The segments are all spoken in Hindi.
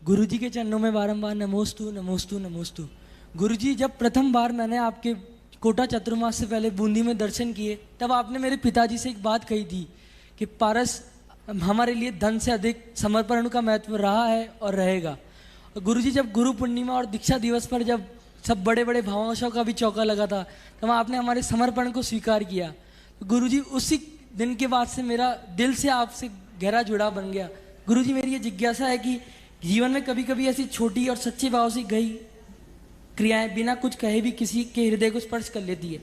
गुरुजी के चरणों में बारंबार नमोस्तु नमोस्तु नमोस्तु। गुरुजी, जब प्रथम बार मैंने आपके कोटा चतुर्मास से पहले बूंदी में दर्शन किए, तब आपने मेरे पिताजी से एक बात कही थी कि पारस, हमारे लिए धन से अधिक समर्पण का महत्व रहा है और रहेगा। और गुरुजी, जब गुरु पूर्णिमा और दीक्षा दिवस पर जब सब बड़े बड़े भामाशाहों का भी चौका लगा था, तब आपने हमारे समर्पण को स्वीकार किया। तो गुरुजी, उसी दिन के बाद से मेरा दिल से आपसे गहरा जुड़ाव बन गया। गुरुजी, मेरी ये जिज्ञासा है कि जीवन में कभी कभी ऐसी छोटी और सच्चे भाव से गई क्रियाएं बिना कुछ कहे भी किसी के हृदय को स्पर्श कर लेती है,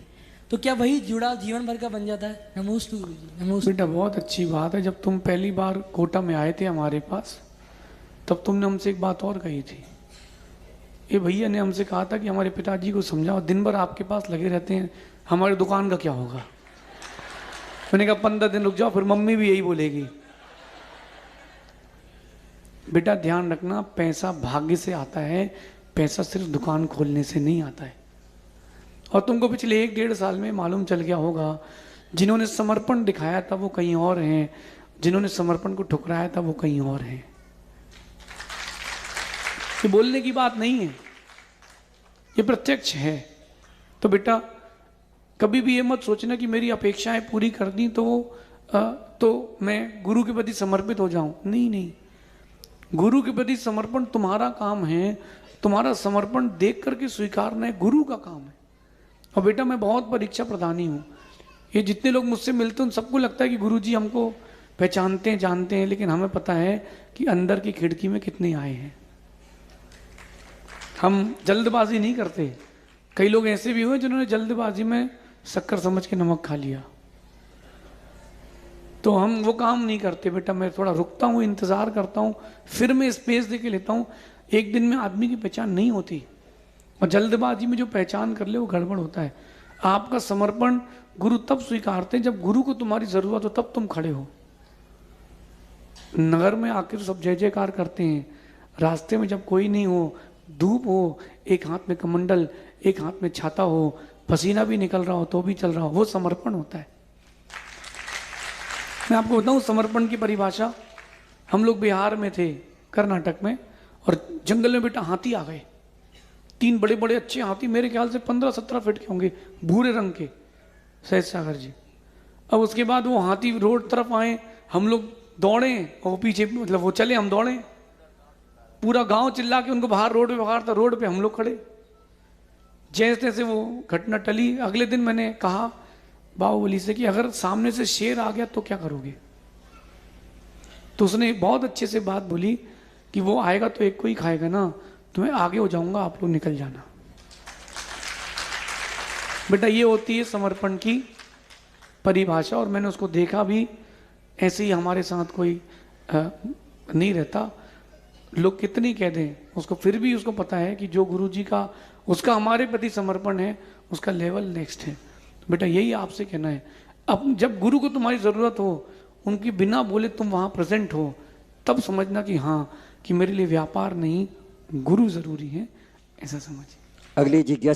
तो क्या वही जुड़ाव जीवन भर का बन जाता है? नमोस्तु गुरुजी, नमोस्तु। बेटा, बहुत अच्छी बात है। जब तुम पहली बार कोटा में आए थे हमारे पास, तब तुमने हमसे एक बात और कही थी। ये भैया ने हमसे कहा था कि हमारे पिताजी को समझाओ, दिन भर आपके पास लगे रहते हैं, हमारी दुकान का क्या होगा। मैंने कहा 15 दिन रुक जाओ, फिर मम्मी भी यही बोलेगी। बेटा, ध्यान रखना, पैसा भाग्य से आता है, पैसा सिर्फ दुकान खोलने से नहीं आता है। और तुमको पिछले 1-1.5 साल में मालूम चल गया होगा, जिन्होंने समर्पण दिखाया था वो कहीं और हैं, जिन्होंने समर्पण को ठुकराया था वो कहीं और हैं। ये बोलने की बात नहीं है, ये प्रत्यक्ष है। तो बेटा, कभी भी ये मत सोचना कि मेरी अपेक्षाएं पूरी कर दी तो मैं गुरु के प्रति समर्पित हो जाऊं। नहीं नहीं, गुरु के प्रति समर्पण तुम्हारा काम है, तुम्हारा समर्पण देख करके स्वीकारना है गुरु का काम है। और बेटा, मैं बहुत परीक्षा प्रधानी हूँ। ये जितने लोग मुझसे मिलते हैं उन सबको लगता है कि गुरु जी हमको पहचानते हैं, जानते हैं, लेकिन हमें पता है कि अंदर की खिड़की में कितने आए हैं। हम जल्दबाजी नहीं करते। कई लोग ऐसे भी हुए जिन्होंने जल्दबाजी में शक्कर समझ के नमक खा लिया, तो हम वो काम नहीं करते। बेटा, मैं थोड़ा रुकता हूँ, इंतजार करता हूँ, फिर मैं स्पेस दे के लेता हूँ। एक दिन में आदमी की पहचान नहीं होती, और जल्दबाजी में जो पहचान कर ले वो गड़बड़ होता है। आपका समर्पण गुरु तब स्वीकारते हैं जब गुरु को तुम्हारी जरूरत हो, तब तुम खड़े हो। नगर में आखिर सब जय जयकार करते हैं, रास्ते में जब कोई नहीं हो, धूप हो, एक हाथ में कमंडल, एक हाथ में छाता हो, पसीना भी निकल रहा हो तो भी चल रहा हो, वो समर्पण होता है। मैं आपको बताऊं समर्पण की परिभाषा। हम लोग बिहार में थे, कर्नाटक में, और जंगल में बेटा हाथी आ गए। 3 बड़े बड़े अच्छे हाथी, मेरे ख्याल से 15-17 फीट के होंगे, भूरे रंग के, सहज सागर जी। अब उसके बाद वो हाथी रोड तरफ आए, हम लोग दौड़े और वो पीछे, मतलब वो चले, हम दौड़े। पूरा गांव चिल्ला के उनको बाहर रोड पे बाहर था, रोड पे हम लोग खड़े। जैसे तैसे वो घटना टली। अगले दिन मैंने कहा बाहुबली से कि अगर सामने से शेर आ गया तो क्या करोगे? तो उसने बहुत अच्छे से बात बोली कि वो आएगा तो एक को ही खाएगा ना, तो मैं आगे हो जाऊंगा, आप लोग निकल जाना। बेटा, ये होती है समर्पण की परिभाषा। और मैंने उसको देखा भी, ऐसे ही हमारे साथ कोई नहीं रहता। लोग कितनी कह दें उसको, फिर भी उसको पता है कि जो गुरु जी का, उसका हमारे प्रति समर्पण है, उसका लेवल नेक्स्ट है। बेटा, यही आपसे कहना है। अब जब गुरु को तुम्हारी ज़रूरत हो, उनकी बिना बोले तुम वहाँ प्रेजेंट हो, तब समझना कि हाँ, कि मेरे लिए व्यापार नहीं, गुरु ज़रूरी है, ऐसा समझिए। अगली जिज्ञासा।